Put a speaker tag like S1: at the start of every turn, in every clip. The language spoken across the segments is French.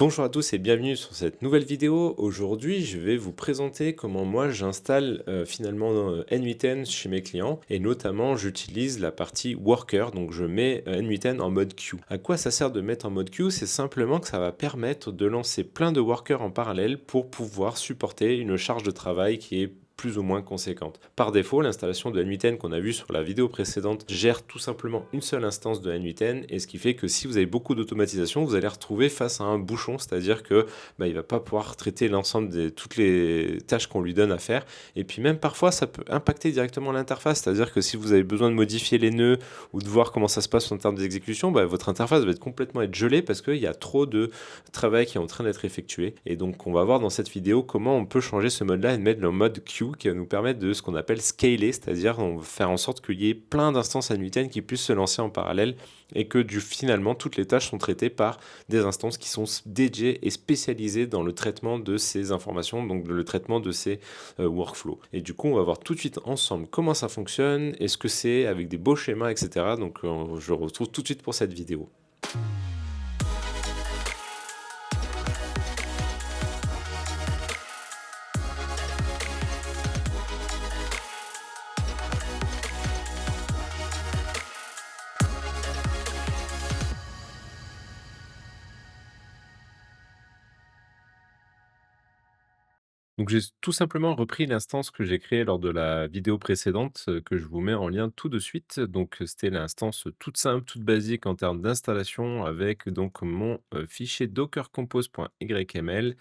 S1: Bonjour à tous et bienvenue sur cette nouvelle vidéo. Aujourd'hui, je vais vous présenter comment moi j'installe finalement N8N chez mes clients et notamment j'utilise la partie Worker, donc je mets N8N en mode queue. À quoi ça sert de mettre en mode queue? C'est simplement que ça va permettre de lancer plein de workers en parallèle pour pouvoir supporter une charge de travail qui est plus ou moins conséquente. Par défaut, l'installation de N8N qu'on a vu sur la vidéo précédente gère tout simplement une seule instance de N8N et ce qui fait que si vous avez beaucoup d'automatisation, vous allez retrouver face à un bouchon, c'est-à-dire que il va pas pouvoir traiter l'ensemble de toutes les tâches qu'on lui donne à faire. Et puis même parfois, ça peut impacter directement l'interface, c'est-à-dire que si vous avez besoin de modifier les nœuds ou de voir comment ça se passe en termes d'exécution, votre interface va être complètement être gelée parce qu'il y a trop de travail qui est en train d'être effectué. Et donc, on va voir dans cette vidéo comment on peut changer ce mode-là et le mettre dans le mode queue qui va nous permettre de ce qu'on appelle scaler, c'est-à-dire on va faire en sorte qu'il y ait plein d'instances N8N qui puissent se lancer en parallèle et que finalement toutes les tâches sont traitées par des instances qui sont dédiées et spécialisées dans le traitement de ces informations, donc le traitement de ces workflows. Et du coup, on va voir tout de suite ensemble comment ça fonctionne, est-ce que c'est avec des beaux schémas, etc. Donc, je retrouve tout de suite pour cette vidéo. Donc j'ai tout simplement repris l'instance que j'ai créée lors de la vidéo précédente, que je vous mets en lien tout de suite. Donc, c'était l'instance toute simple, toute basique en termes d'installation avec donc mon, fichier dockercompose.yml,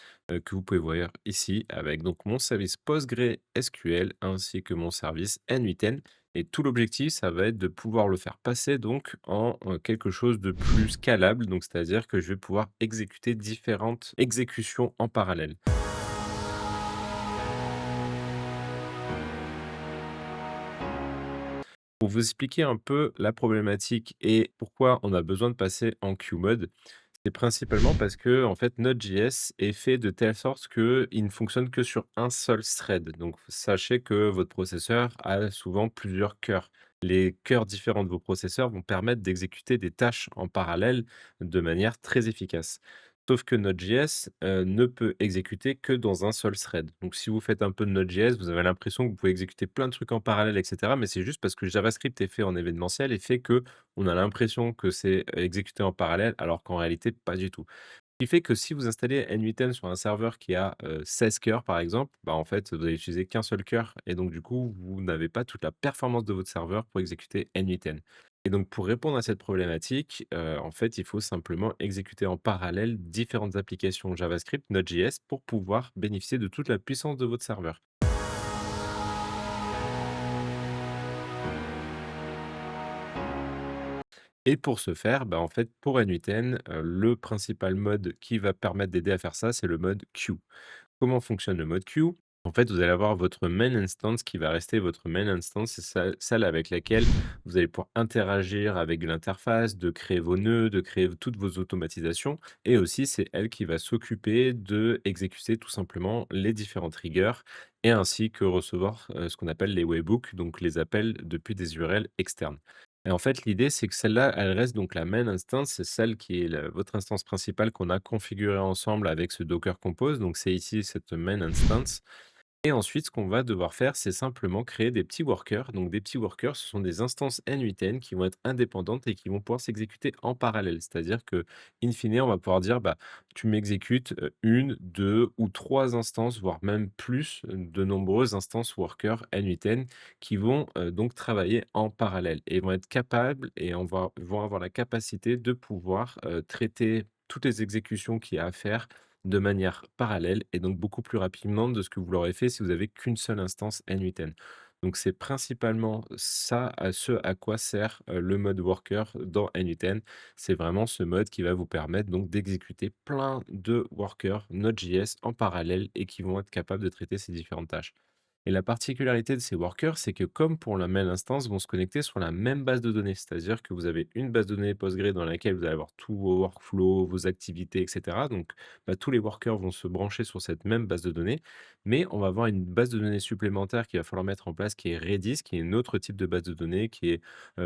S1: que vous pouvez voir ici avec donc mon service PostgreSQL ainsi que mon service N8N et tout l'objectif, ça va être de pouvoir le faire passer donc en, quelque chose de plus scalable. Donc c'est-à-dire que je vais pouvoir exécuter différentes exécutions en parallèle. Pour vous expliquer un peu la problématique et pourquoi on a besoin de passer en queue mode, c'est principalement parce que en fait, Node.js est fait de telle sorte qu'il ne fonctionne que sur un seul thread. Donc, sachez que votre processeur a souvent plusieurs cœurs. Les cœurs différents de vos processeurs vont permettre d'exécuter des tâches en parallèle de manière très efficace. Sauf que Node.js ne peut exécuter que dans un seul thread. Donc, si vous faites un peu de Node.js, vous avez l'impression que vous pouvez exécuter plein de trucs en parallèle, etc. Mais c'est juste parce que JavaScript est fait en événementiel et fait que on a l'impression que c'est exécuté en parallèle, alors qu'en réalité, pas du tout. Ce qui fait que si vous installez N8N sur un serveur qui a 16 cœurs, par exemple, en fait, vous allez utiliser qu'un seul cœur et donc du coup, vous n'avez pas toute la performance de votre serveur pour exécuter N8N. Et donc pour répondre à cette problématique, en fait, il faut simplement exécuter en parallèle différentes applications JavaScript, Node.js pour pouvoir bénéficier de toute la puissance de votre serveur. Et pour ce faire, en fait, pour N8N, le principal mode qui va permettre d'aider à faire ça, c'est le mode queue. Comment fonctionne le mode queue? En fait, vous allez avoir votre main instance qui va rester votre main instance, c'est celle avec laquelle vous allez pouvoir interagir avec l'interface, de créer vos nœuds, de créer toutes vos automatisations et aussi c'est elle qui va s'occuper de exécuter tout simplement les différents triggers et ainsi que recevoir, ce qu'on appelle les webhooks, donc les appels depuis des URL externes. Et en fait, l'idée, c'est que celle-là, elle reste donc la main instance, c'est celle qui est votre instance principale qu'on a configurée ensemble avec ce Docker Compose. Donc, c'est ici cette main instance. Et ensuite, ce qu'on va devoir faire, c'est simplement créer des petits workers. Donc, des petits workers, ce sont des instances N8N qui vont être indépendantes et qui vont pouvoir s'exécuter en parallèle. C'est-à-dire que, in fine, on va pouvoir dire, tu m'exécutes une, deux ou trois instances, voire même plus de nombreuses instances workers N8N qui vont donc travailler en parallèle et vont être capables et vont avoir la capacité de pouvoir traiter toutes les exécutions qu'il y a à faire de manière parallèle et donc beaucoup plus rapidement de ce que vous l'aurez fait si vous avez qu'une seule instance N8N. Donc c'est principalement ça à ce à quoi sert, le mode worker dans N8N. C'est vraiment ce mode qui va vous permettre donc d'exécuter plein de workers Node.js en parallèle et qui vont être capables de traiter ces différentes tâches. Et la particularité de ces workers, c'est que comme pour la même instance, vont se connecter sur la même base de données. C'est-à-dire que vous avez une base de données Postgre dans laquelle vous allez avoir tous vos workflows, vos activités, et cetera. Donc, bah, tous les workers vont se brancher sur cette même base de données, mais on va avoir une base de données supplémentaire qu'il va falloir mettre en place, qui est Redis, qui est un autre type de base de données, qui est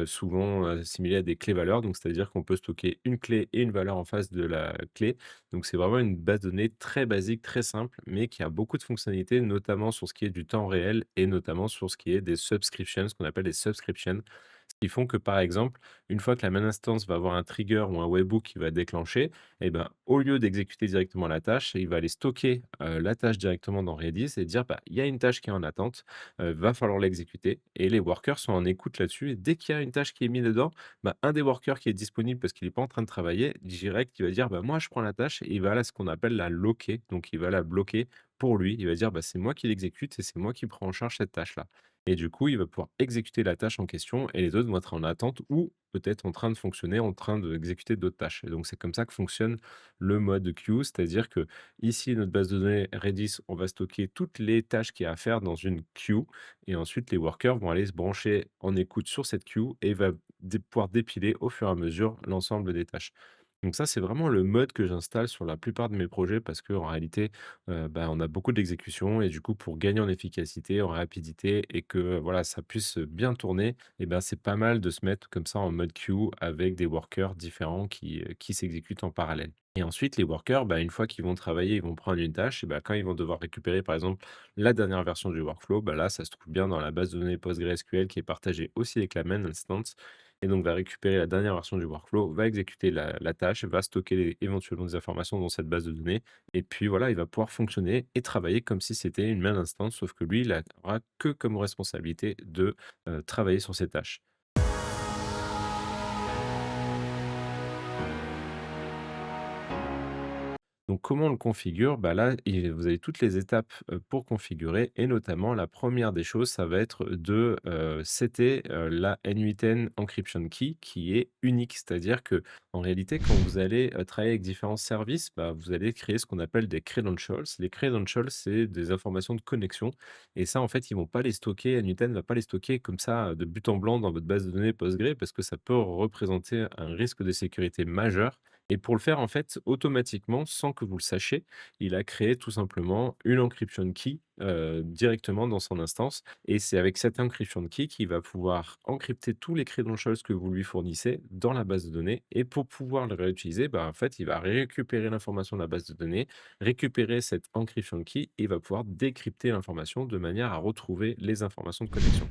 S1: souvent assimilée à des clés-valeurs. Donc, c'est-à-dire qu'on peut stocker une clé et une valeur en face de la clé. Donc, c'est vraiment une base de données très basique, très simple, mais qui a beaucoup de fonctionnalités, notamment sur ce qui est du temps réel et notamment sur ce qui est des subscriptions, ce qu'on appelle des subscriptions. Ce qui font que, par exemple, une fois que la main instance va avoir un trigger ou un webhook qui va déclencher, eh ben, au lieu d'exécuter directement la tâche, il va aller stocker la tâche directement dans Redis et dire bah, il y a une tâche qui est en attente, va falloir l'exécuter. Et les workers sont en écoute là-dessus. Et dès qu'il y a une tâche qui est mise dedans, bah, un des workers qui est disponible parce qu'il n'est pas en train de travailler, direct, il va dire bah, moi, je prends la tâche et il va là ce qu'on appelle la loquer. Donc, il va la bloquer pour lui. Il va dire bah, c'est moi qui l'exécute et c'est moi qui prends en charge cette tâche-là. Et du coup, il va pouvoir exécuter la tâche en question et les autres vont être en attente ou peut-être en train de fonctionner, en train d'exécuter d'autres tâches. Et donc, c'est comme ça que fonctionne le mode queue, c'est-à-dire que ici, notre base de données Redis, on va stocker toutes les tâches qu'il y a à faire dans une queue et ensuite les workers vont aller se brancher en écoute sur cette queue et va pouvoir dépiler au fur et à mesure l'ensemble des tâches. Donc ça, c'est vraiment le mode que j'installe sur la plupart de mes projets parce qu'en réalité, bah, on a beaucoup d'exécution et du coup, pour gagner en efficacité, en rapidité et que, voilà, ça puisse bien tourner et ben, c'est pas mal de se mettre comme ça en mode queue avec des workers différents qui s'exécutent en parallèle. Et ensuite, les workers, bah, une fois qu'ils vont travailler, ils vont prendre une tâche et bah, quand ils vont devoir récupérer, par exemple, la dernière version du workflow, bah, là, ça se trouve bien dans la base de données PostgreSQL qui est partagée aussi avec la main instance et donc va récupérer la dernière version du workflow, va exécuter la tâche, va stocker éventuellement des informations dans cette base de données et puis voilà, il va pouvoir fonctionner et travailler comme si c'était une même instance, sauf que lui, il aura que comme responsabilité de, travailler sur ces tâches. Donc comment on le configure? Bah là, vous avez toutes les étapes, pour configurer et notamment la première des choses, ça va être de, setter, la N8N encryption key qui est unique. C'est-à-dire que en réalité, quand vous allez, travailler avec différents services, bah, vous allez créer ce qu'on appelle des credentials. Les credentials, c'est des informations de connexion et ça, en fait, ils vont pas les stocker, N8N va pas les stocker comme ça, de but en blanc dans votre base de données Postgre parce que ça peut représenter un risque de sécurité majeur et pour le faire, en fait, automatiquement, sans que vous le sachiez, il a créé tout simplement une encryption key, directement dans son instance et c'est avec cette encryption key qu'il va pouvoir encrypter tous les credentials que vous lui fournissez dans la base de données et pour pouvoir le réutiliser, bah, en fait, il va récupérer l'information de la base de données, récupérer cette encryption key et il va pouvoir décrypter l'information de manière à retrouver les informations de connexion.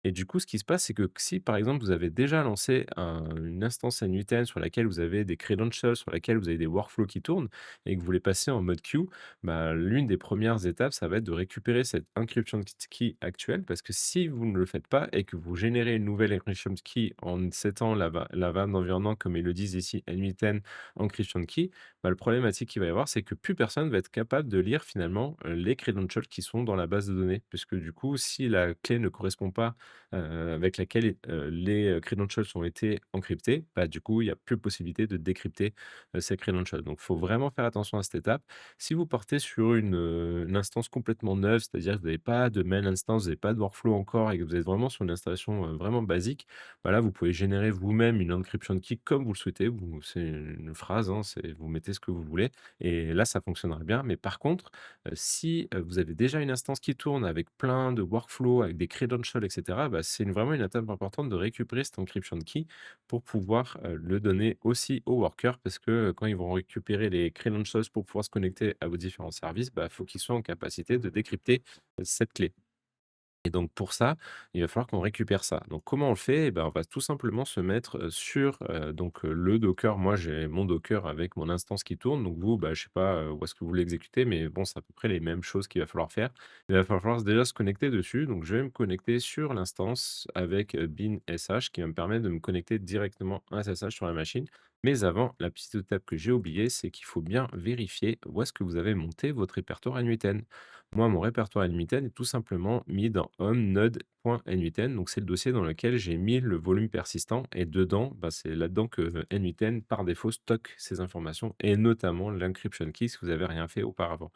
S1: Et du coup, ce qui se passe, c'est que si, par exemple, vous avez déjà lancé une instance N8N sur laquelle vous avez des credentials, sur laquelle vous avez des workflows qui tournent et que vous voulez passer en mode queue, bah, l'une des premières étapes, ça va être de récupérer cette encryption key actuelle parce que si vous ne le faites pas et que vous générez une nouvelle encryption key en settant la vanne d'environnement, comme ils le disent ici, N8N encryption key, bah, le problématique qu'il va y avoir, c'est que plus personne va être capable de lire finalement les credentials qui sont dans la base de données. Puisque du coup, si la clé ne correspond pas avec laquelle, les, credentials ont été encryptés, bah, du coup, il y a plus possibilité de décrypter, ces credentials. Donc, il faut vraiment faire attention à cette étape. Si vous partez sur une instance complètement neuve, c'est-à-dire que vous n'avez pas de main instance, vous n'avez pas de workflow encore et que vous êtes vraiment sur une installation, vraiment basique, bah, là, vous pouvez générer vous-même une encryption key comme vous le souhaitez. C'est une phrase, hein, vous mettez ce que vous voulez et là, ça fonctionnera bien. Mais par contre, si, vous avez déjà une instance qui tourne avec plein de workflows, avec des credentials et cetera, bah, c'est vraiment une étape importante de récupérer cette encryption key pour pouvoir, le donner aussi aux workers parce que, quand ils vont récupérer les credentials pour pouvoir se connecter à vos différents services, bah, il faut qu'ils soient en capacité de décrypter, cette clé. Et donc pour ça, il va falloir qu'on récupère ça. Donc comment on le fait? Eh ben, on va tout simplement se mettre, sur, le Docker. Moi, j'ai mon Docker avec mon instance qui tourne. Donc vous, bah, je sais pas, où est-ce que vous l'exécutez, mais bon, c'est à peu près les mêmes choses qu'il va falloir faire. Il va falloir déjà se connecter dessus. Donc je vais me connecter sur l'instance avec, bin sh qui va me permettre de me connecter directement à SSH sur la machine. Mais avant, la petite étape que j'ai oubliée, c'est qu'il faut bien vérifier où est-ce que vous avez monté votre répertoire n8n. Moi, mon répertoire N8N est tout simplement mis dans home node.n8n. Donc, c'est le dossier dans lequel j'ai mis le volume persistant. Et dedans, bah, c'est là-dedans que N8N, par défaut, stocke ces informations et notamment l'encryption key si vous n'avez rien fait auparavant.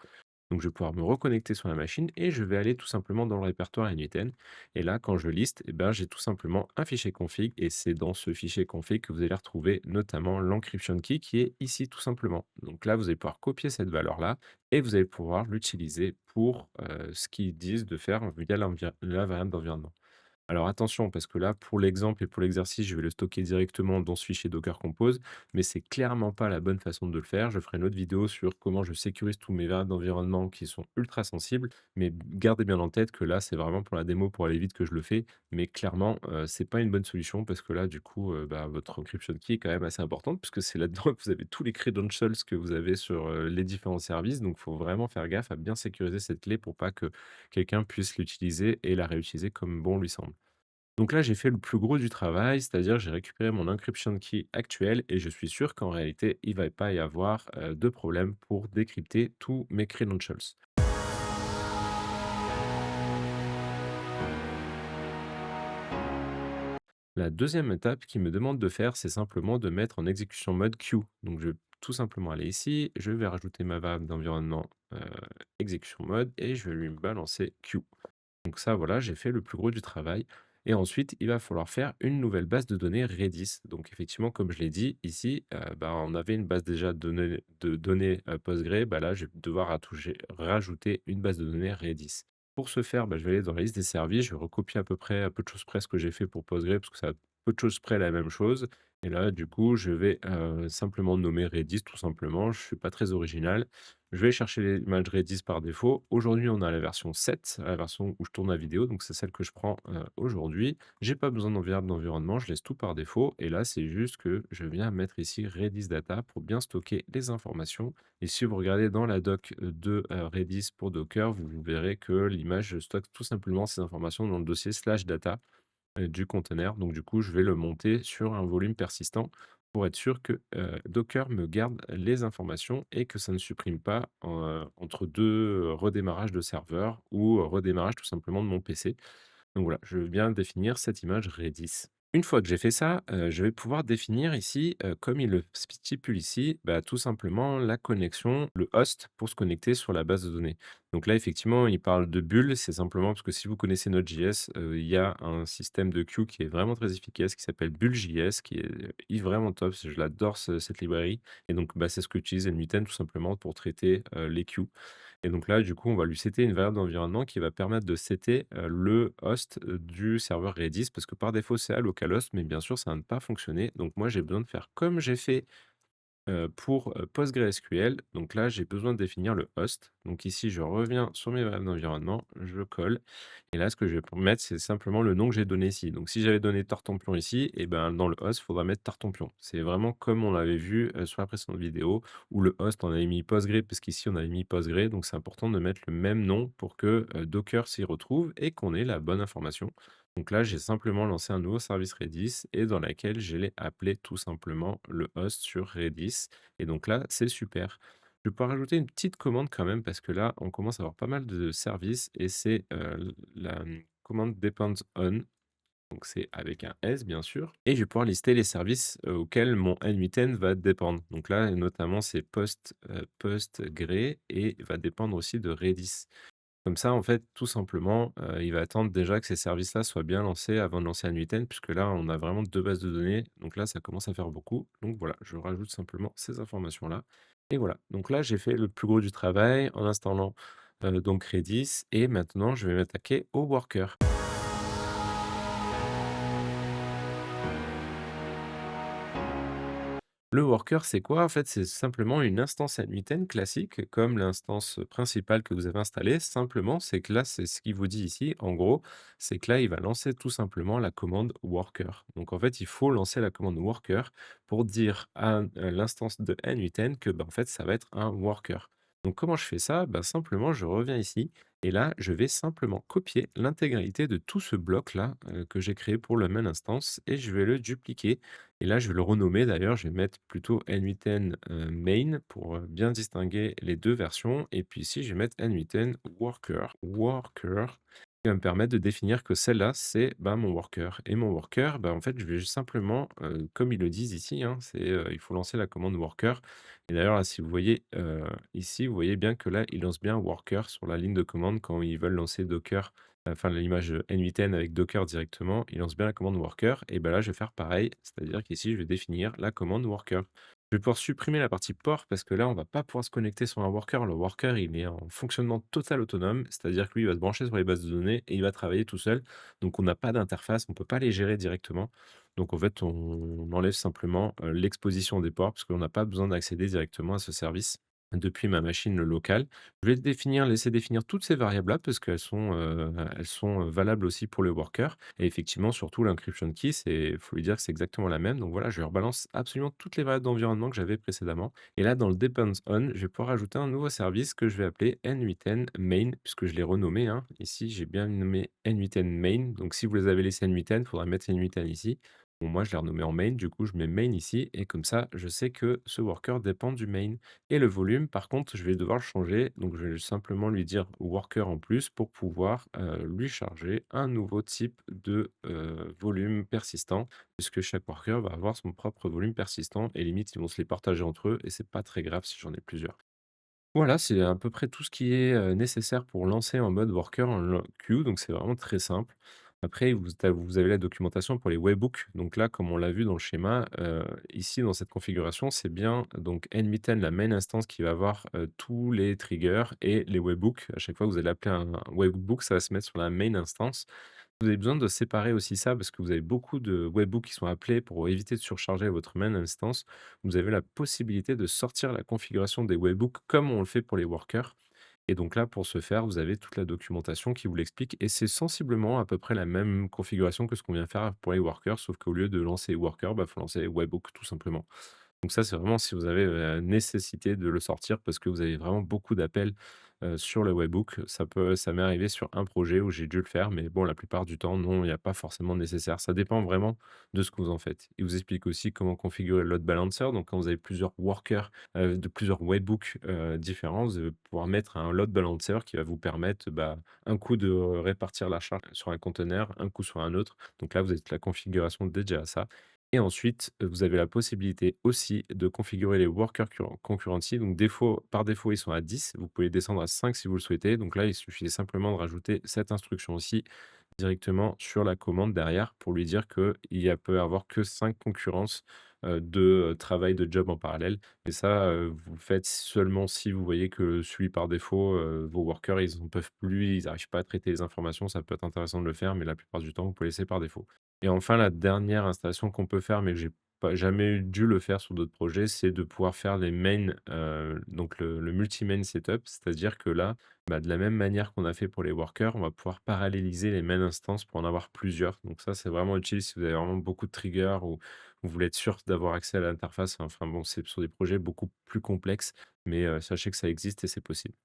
S1: Donc, je vais pouvoir me reconnecter sur la machine et je vais aller tout simplement dans le répertoire NUTN. Et là, quand je liste, eh ben, j'ai tout simplement un fichier config et c'est dans ce fichier config que vous allez retrouver notamment l'encryption key qui est ici tout simplement. Donc là, vous allez pouvoir copier cette valeur-là et vous allez pouvoir l'utiliser pour ce qu'ils disent de faire via la variable d'environnement. Alors attention, parce que là, pour l'exemple et pour l'exercice, je vais le stocker directement dans ce fichier Docker Compose, mais c'est clairement pas la bonne façon de le faire. Je ferai une autre vidéo sur comment je sécurise tous mes variables d'environnement qui sont ultra sensibles, mais gardez bien en tête que là, c'est vraiment pour la démo, pour aller vite que je le fais, mais clairement, c'est pas une bonne solution parce que là, du coup, bah, votre encryption key est quand même assez importante puisque c'est là-dedans que vous avez tous les credentials que vous avez sur les différents services. Donc, il faut vraiment faire gaffe à bien sécuriser cette clé pour pas que quelqu'un puisse l'utiliser et la réutiliser comme bon lui semble. Donc là, j'ai fait le plus gros du travail, c'est-à-dire j'ai récupéré mon encryption key actuel et je suis sûr qu'en réalité, il va pas y avoir de problème pour décrypter tous mes credentials. La deuxième étape qui me demande de faire, c'est simplement de mettre en exécution mode queue. Donc je vais tout simplement aller ici, je vais rajouter ma variable d'environnement exécution mode et je vais lui balancer queue. Donc ça, voilà, j'ai fait le plus gros du travail. Et ensuite, il va falloir faire une nouvelle base de données Redis. Donc effectivement, comme je l'ai dit ici, bah, on avait une base déjà de données Postgre. Bah, là, je vais devoir rajouter une base de données Redis. Pour ce faire, bah, je vais aller dans la liste des services. Je vais recopier à peu près, à peu de choses près ce que j'ai fait pour Postgre, parce que ça a peu de choses près la même chose. Et là, du coup, je vais simplement nommer Redis, tout simplement. Je ne suis pas très original. Je vais chercher l'image Redis par défaut. Aujourd'hui, on a la version 7, la version où je tourne la vidéo, donc c'est celle que je prends aujourd'hui. J'ai pas besoin d'environnement, je laisse tout par défaut. Et là, c'est juste que je viens mettre ici Redis Data pour bien stocker les informations. Et si vous regardez dans la doc de Redis pour Docker, vous verrez que l'image stocke tout simplement ces informations dans le dossier slash data du conteneur. Donc du coup, je vais le monter sur un volume persistant pour être sûr que, Docker me garde les informations et que ça ne supprime pas entre 2 redémarrages de serveur ou redémarrage tout simplement de mon PC. Donc voilà, je viens définir cette image Redis. Une fois que j'ai fait ça, je vais pouvoir définir ici, comme il le stipule ici, bah, tout simplement la connexion, le host pour se connecter sur la base de données. Donc là, effectivement, il parle de bulle, c'est simplement parce que si vous connaissez Node.js, il y a un système de queue qui est vraiment très efficace, qui s'appelle Bull.js, qui est, vraiment top, je l'adore cette librairie et donc bah, c'est ce qu'utilise NVIDIA tout simplement pour traiter, les queues. Et donc là, du coup, on va lui setter une variable d'environnement qui va permettre de setter, le host, du serveur Redis parce que par défaut, c'est à localhost, mais bien sûr, ça va ne pas fonctionner. Donc moi, j'ai besoin de faire comme j'ai fait pour, PostgreSQL. Donc là, j'ai besoin de définir le host. Donc ici, je reviens sur mes variables d'environnement, je colle et là, ce que je vais mettre, c'est simplement le nom que j'ai donné ici. Donc si j'avais donné Tartempion ici et ben, dans le host, il faudra mettre Tartempion. C'est vraiment comme on l'avait vu, sur la précédente vidéo où le host, on avait mis Postgre parce qu'ici, on avait mis Postgre. Donc c'est important de mettre le même nom pour que, Docker s'y retrouve et qu'on ait la bonne information. Donc là, j'ai simplement lancé un nouveau service Redis et dans laquelle je l'ai appelé tout simplement le host sur Redis. Et donc là, c'est super. Je peux rajouter une petite commande quand même parce que là, on commence à avoir pas mal de services et c'est la commande depends on. Donc c'est avec un S bien sûr. Et je vais pouvoir lister les services auxquels mon N8N va dépendre. Donc là, notamment, c'est Postgre et va dépendre aussi de Redis. Comme ça, en fait, tout simplement, il va attendre déjà que ces services-là soient bien lancés avant de lancer un 8N, puisque là, on a vraiment 2 bases de données. Donc là, ça commence à faire beaucoup. Donc voilà, je rajoute simplement ces informations-là et voilà. Donc là, j'ai fait le plus gros du travail en installant, donc Redis et maintenant je vais m'attaquer aux workers. Le worker, c'est quoi? En fait, c'est simplement une instance N8N classique, comme l'instance principale que vous avez installée. Simplement, c'est que là, c'est ce qu'il vous dit ici, en gros, c'est que là, il va lancer tout simplement la commande worker. Donc, en fait, il faut lancer la commande worker pour dire à l'instance de N8N que, bah, en fait, ça va être un worker. Donc, comment je fais ça? Bah, simplement, je reviens ici et là, je vais simplement copier l'intégralité de tout ce bloc-là que j'ai créé pour la même instance et je vais le dupliquer et là, je vais le renommer d'ailleurs, je vais mettre plutôt N8N, main pour, bien distinguer les 2 versions et puis ici, je vais mettre N8N worker qui va me permettre de définir que celle-là, c'est, bah, mon worker et mon worker, bah, en fait, je vais juste simplement, comme ils le disent ici, hein, c'est, il faut lancer la commande worker Et d'ailleurs, là, si vous voyez, ici, vous voyez bien que là, ils lancent bien Worker sur la ligne de commande quand ils veulent lancer Docker, enfin l'image, N8N avec Docker directement, ils lancent bien la commande Worker et ben là, je vais faire pareil, c'est-à-dire qu'ici, je vais définir la commande Worker. Je vais pouvoir supprimer la partie port parce que là, on va pas pouvoir se connecter sur un Worker. Le Worker, il est en fonctionnement total autonome, c'est-à-dire que lui, il va se brancher sur les bases de données et il va travailler tout seul. Donc on n'a pas d'interface, on peut pas les gérer directement. Donc en fait, on enlève simplement, l'exposition des ports parce qu'on n'a pas besoin d'accéder directement à ce service depuis ma machine locale. Je vais laisser définir toutes ces variables-là parce elles sont, valables aussi pour le worker et effectivement, surtout l'encryption key, il faut lui dire que c'est exactement la même. Donc voilà, je lui rebalance absolument toutes les variables d'environnement que j'avais précédemment et là, dans le depends on, je vais pouvoir ajouter un nouveau service que je vais appeler N8N main puisque je l'ai renommé, hein. Ici, j'ai bien nommé N8N main. Donc si vous les avez laissés N8N, il faudra mettre N8N ici. Bon, moi, je l'ai renommé en main, du coup, je mets main ici et comme ça, je sais que ce worker dépend du main. Et le volume, par contre, je vais devoir le changer. Donc, je vais simplement lui dire worker en plus pour pouvoir lui charger un nouveau type de volume persistant, puisque chaque worker va avoir son propre volume persistant et limite, ils vont se les partager entre eux et c'est pas très grave si j'en ai plusieurs. Voilà, c'est à peu près tout ce qui est, nécessaire pour lancer en mode worker en queue, donc c'est vraiment très simple. Après, vous avez la documentation pour les webhooks. Donc là, comme on l'a vu dans le schéma, ici dans cette configuration, c'est bien donc nmitten, la main instance qui va avoir, tous les triggers et les webhooks. À chaque fois que vous allez appeler un webhook, ça va se mettre sur la main instance. Vous avez besoin de séparer aussi ça parce que vous avez beaucoup de webhooks qui sont appelés pour éviter de surcharger votre main instance. Vous avez la possibilité de sortir la configuration des webhooks comme on le fait pour les workers. Et donc là, pour ce faire, vous avez toute la documentation qui vous l'explique et c'est sensiblement à peu près la même configuration que ce qu'on vient faire pour les workers, sauf qu'au lieu de lancer worker, il faut lancer webhook tout simplement. Donc ça, c'est vraiment si vous avez, nécessité de le sortir parce que vous avez vraiment beaucoup d'appels, sur le webhook. Ça m'est arrivé sur un projet où j'ai dû le faire, mais bon, la plupart du temps, non, il n'y a pas forcément nécessaire. Ça dépend vraiment de ce que vous en faites. Il vous explique aussi comment configurer le load balancer. Donc quand vous avez plusieurs workers, de plusieurs webhooks, différents, vous allez pouvoir mettre un load balancer qui va vous permettre, bah, un coup de répartir la charge sur un conteneur, un coup sur un autre. Donc là, vous avez toute la configuration dédiée à ça. Et ensuite, vous avez la possibilité aussi de configurer les workers concurrency. Donc par défaut, ils sont à 10. Vous pouvez descendre à 5 si vous le souhaitez. Donc là, il suffit simplement de rajouter cette instruction aussi directement sur la commande derrière pour lui dire qu'il peut avoir que 5 concurrences, de, travail, de job en parallèle. Et ça, vous le faites seulement si vous voyez que celui par défaut, vos workers, ils en peuvent plus, ils n'arrivent pas à traiter les informations. Ça peut être intéressant de le faire, mais la plupart du temps, vous pouvez laisser par défaut. Et enfin, la dernière installation qu'on peut faire, mais que j'ai pas jamais dû le faire sur d'autres projets, c'est de pouvoir faire les mains, donc le multi-main setup. C'est-à-dire que là, bah, de la même manière qu'on a fait pour les workers, on va pouvoir paralléliser les main instances pour en avoir plusieurs. Donc ça, c'est vraiment utile si vous avez vraiment beaucoup de triggers ou vous voulez être sûr d'avoir accès à l'interface. Enfin bon, c'est sur des projets beaucoup plus complexes, mais sachez que ça existe et c'est possible.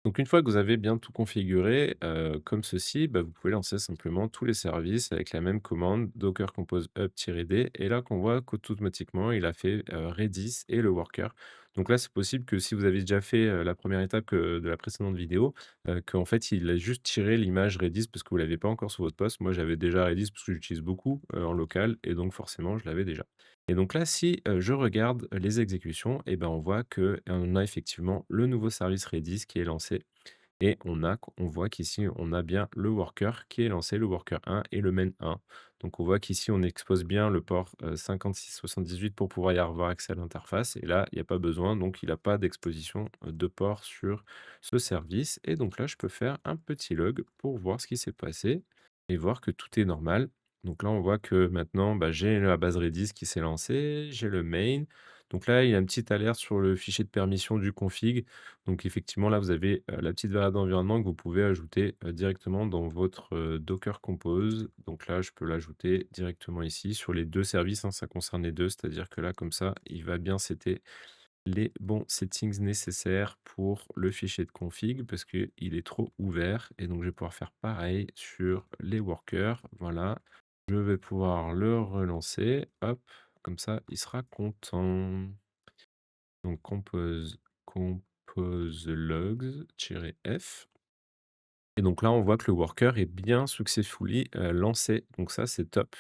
S1: Donc une fois que vous avez bien tout configuré, comme ceci, bah, vous pouvez lancer simplement tous les services avec la même commande docker compose up-d et là qu'on voit qu'automatiquement il a fait, Redis et le worker. Donc là, c'est possible que si vous avez déjà fait, la première étape, de la précédente vidéo, qu'en fait il a juste tiré l'image Redis parce que vous l'avez pas encore sur votre poste. Moi, j'avais déjà Redis parce que j'utilise beaucoup, en local et donc forcément je l'avais déjà. Et donc là, si, je regarde les exécutions et ben, on voit qu'on a effectivement le nouveau service Redis qui est lancé et on voit qu'ici, on a bien le worker qui est lancé, le worker 1 et le main 1. Donc on voit qu'ici, on expose bien le port, 5678 pour pouvoir y avoir accès à l'interface et là, il n'y a pas besoin, donc il a pas d'exposition, de port sur ce service et donc là, je peux faire un petit log pour voir ce qui s'est passé et voir que tout est normal. Donc là, on voit que maintenant, bah, j'ai la base Redis qui s'est lancée, j'ai le main. Donc là, il y a une petite alerte sur le fichier de permission du config. Donc effectivement, là, vous avez, la petite variable d'environnement que vous pouvez ajouter, directement dans votre, Docker Compose. Donc là, je peux l'ajouter directement ici sur les 2 services, hein, ça concerne les 2. C'est-à-dire que là, comme ça, il va bien setter les bons settings nécessaires pour le fichier de config parce qu'il est trop ouvert et donc je vais pouvoir faire pareil sur les workers. Voilà, je vais pouvoir le relancer, hop, comme ça il sera content. Donc compose logs-f et donc là on voit que le worker est bien successfully, lancé, donc ça c'est top.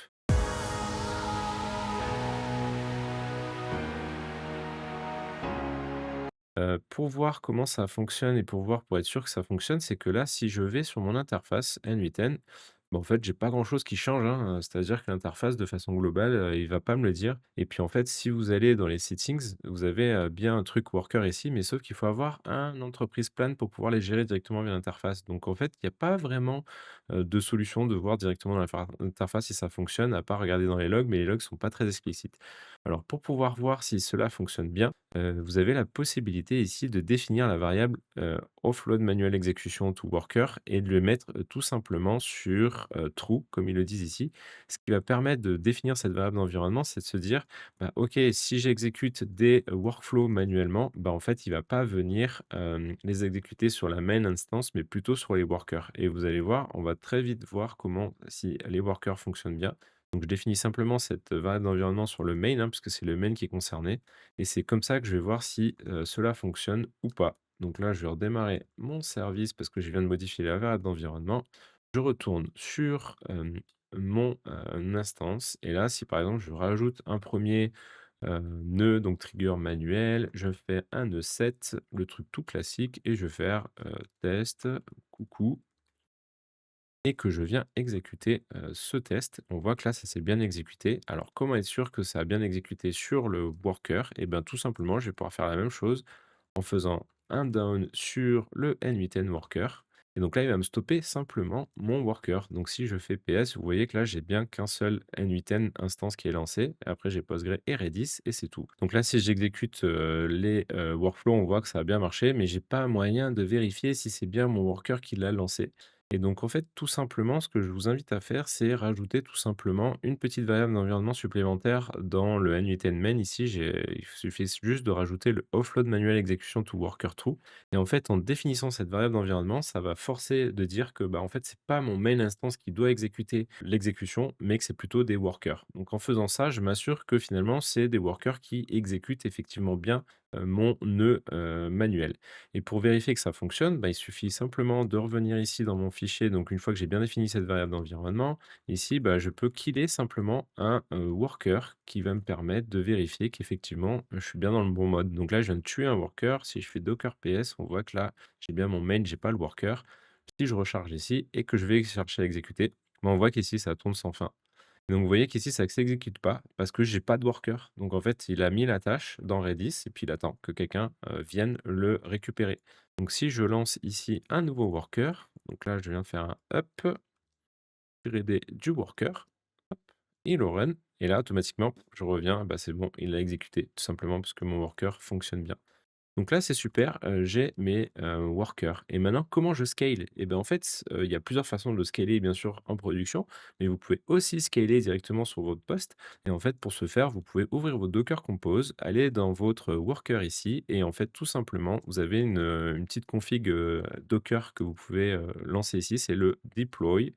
S1: Pour voir comment ça fonctionne et pour être sûr que ça fonctionne, c'est que là, si je vais sur mon interface N8N, bah, en fait, j'ai pas grand-chose qui change, hein, c'est-à-dire que l'interface de façon globale, il va pas me le dire et puis, en fait, si vous allez dans les settings, vous avez, bien un truc worker ici, mais sauf qu'il faut avoir un entreprise plan pour pouvoir les gérer directement via l'interface. Donc, en fait, il y a pas vraiment, de solution de voir directement dans l'interface si ça fonctionne, à part regarder dans les logs, mais les logs sont pas très explicites. Alors pour pouvoir voir si cela fonctionne bien, vous avez la possibilité ici de définir la variable, offload manual execution to worker et de le mettre, tout simplement sur, true comme ils le disent ici. Ce qui va permettre de définir cette variable d'environnement, c'est de se dire: «Bah, OK, si j'exécute des, workflows manuellement, bah, en fait, il va pas venir, les exécuter sur la main instance, mais plutôt sur les workers» et vous allez voir, on va très vite voir comment si les workers fonctionnent bien. Donc je définis simplement cette variable d'environnement sur le main, hein, puisque c'est le main qui est concerné et c'est comme ça que je vais voir si, cela fonctionne ou pas. Donc là, je vais redémarrer mon service parce que je viens de modifier la variable d'environnement. Je retourne sur, mon, instance et là, si par exemple je rajoute un premier nœud, donc trigger manuel, je fais un nœud set, le truc tout classique et je vais faire, test, coucou et que je viens exécuter, ce test, on voit que là, ça s'est bien exécuté. Alors comment être sûr que ça a bien exécuté sur le worker? Et ben, tout simplement, je vais pouvoir faire la même chose en faisant un down sur le N8N worker et donc là, il va me stopper simplement mon worker. Donc si je fais PS, vous voyez que là, j'ai bien qu'un seul N8N instance qui est lancé. Après, j'ai Postgre et Redis et c'est tout. Donc là, si j'exécute, les, workflows, on voit que ça a bien marché, mais j'ai pas moyen de vérifier si c'est bien mon worker qui l'a lancé. Et donc, en fait, tout simplement, ce que je vous invite à faire, c'est rajouter tout simplement une petite variable d'environnement supplémentaire dans le N8N main. Ici, il suffit juste de rajouter le offload manual execution to worker true. Et en fait, en définissant cette variable d'environnement, ça va forcer de dire que, bah, en fait, c'est pas mon main instance qui doit exécuter l'exécution, mais que c'est plutôt des workers. Donc, en faisant ça, je m'assure que finalement, c'est des workers qui exécutent effectivement bien mon nœud manuel. Et pour vérifier que ça fonctionne, bah, il suffit simplement de revenir ici dans mon fichier. Donc, une fois que j'ai bien défini cette variable d'environnement, ici, bah, je peux killer simplement un worker qui va me permettre de vérifier qu'effectivement, je suis bien dans le bon mode. Donc là, je viens de tuer un worker. Si je fais docker ps, on voit que là, j'ai bien mon main, j'ai pas le worker. Si je recharge ici et que je vais chercher à exécuter, bah, on voit qu'ici, ça tourne sans fin. Donc vous voyez qu'ici, ça ne s'exécute pas parce que j'ai pas de worker. Donc en fait, il a mis la tâche dans Redis et puis il attend que quelqu'un, vienne le récupérer. Donc si je lance ici un nouveau worker, donc là, je viens de faire un up, -d du worker, hop, il le run et là, automatiquement, je reviens, bah, c'est bon, il l'a exécuté, tout simplement parce que mon worker fonctionne bien. Donc là, c'est super, j'ai mes, workers et maintenant comment je scale? Et ben, en fait, il y a plusieurs façons de le scaler bien sûr en production, mais vous pouvez aussi scaler directement sur votre poste et en fait, pour ce faire, vous pouvez ouvrir votre Docker Compose, aller dans votre worker ici et en fait, tout simplement, vous avez une petite config, Docker que vous pouvez, lancer ici, c'est le deploy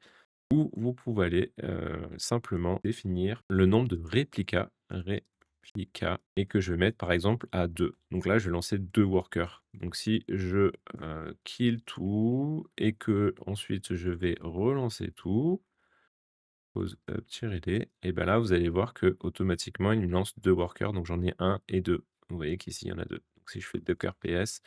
S1: où vous pouvez aller, simplement définir le nombre de réplicas et que je vais mettre par exemple à 2. Donc là, je vais lancer 2 workers. Donc si je, kill tout et que ensuite je vais relancer tout, pause up-d et ben là, vous allez voir que automatiquement il me lance 2 workers, donc j'en ai un et 2. Vous voyez qu'ici, il y en a 2. Donc si je fais docker ps,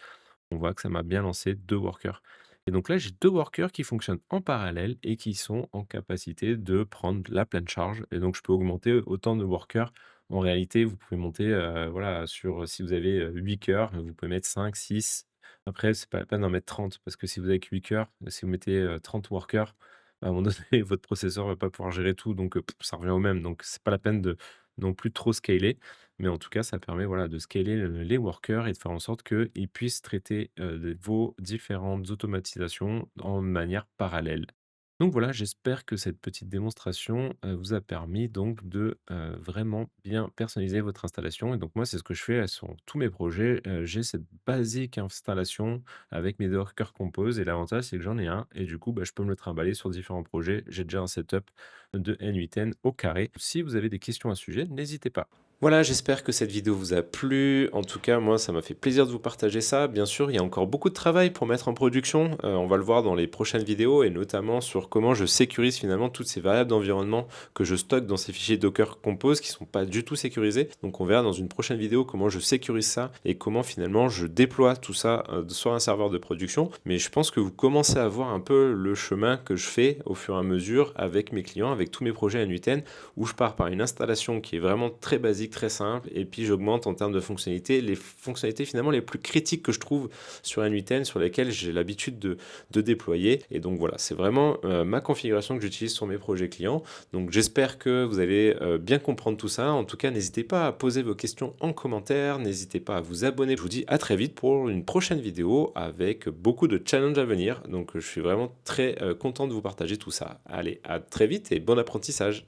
S1: on voit que ça m'a bien lancé 2 workers et donc là, j'ai 2 workers qui fonctionnent en parallèle et qui sont en capacité de prendre la pleine charge et donc je peux augmenter autant de workers. En réalité, vous pouvez monter, voilà, sur, si vous avez, 8 cœurs, vous pouvez mettre 5, 6. Après, c'est pas la peine d'en mettre 30 parce que si vous avez que 8 cœurs, si vous mettez, 30 workers, à un moment donné, votre processeur va pas pouvoir gérer tout donc ça revient au même. Donc c'est pas la peine de non plus trop scaler. Mais en tout cas, ça permet, voilà, de scaler les workers et de faire en sorte qu'ils puissent traiter, vos différentes automatisations en manière parallèle. Donc voilà, j'espère que cette petite démonstration, vous a permis donc de, vraiment bien personnaliser votre installation et donc moi, c'est ce que je fais, sur tous mes projets, j'ai cette basique installation avec mes Docker Compose et l'avantage, c'est que j'en ai un et du coup, bah, je peux me le trimballer sur différents projets. J'ai déjà un setup de N8N au carré. Si vous avez des questions à ce sujet, n'hésitez pas. Voilà, j'espère que cette vidéo vous a plu. En tout cas, moi, ça m'a fait plaisir de vous partager ça. Bien sûr, il y a encore beaucoup de travail pour mettre en production. On va le voir dans les prochaines vidéos et notamment sur comment je sécurise finalement toutes ces variables d'environnement que je stocke dans ces fichiers Docker Compose qui sont pas du tout sécurisés. Donc, on verra dans une prochaine vidéo comment je sécurise ça et comment finalement je déploie tout ça sur un serveur de production. Mais je pense que vous commencez à voir un peu le chemin que je fais au fur et à mesure avec mes clients, avec tous mes projets à N8N, où je pars par une installation qui est vraiment très basique, très simple, et puis j'augmente en termes de fonctionnalités, les fonctionnalités finalement les plus critiques que je trouve sur N8N, sur lesquelles j'ai l'habitude de déployer. Et donc voilà, c'est vraiment ma configuration que j'utilise sur mes projets clients. Donc j'espère que vous allez bien comprendre tout ça. En tout cas, n'hésitez pas à poser vos questions en commentaire, n'hésitez pas à vous abonner. Je vous dis à très vite pour une prochaine vidéo avec beaucoup de challenges à venir. Donc je suis vraiment très content de vous partager tout ça. Allez, à très vite et bon apprentissage.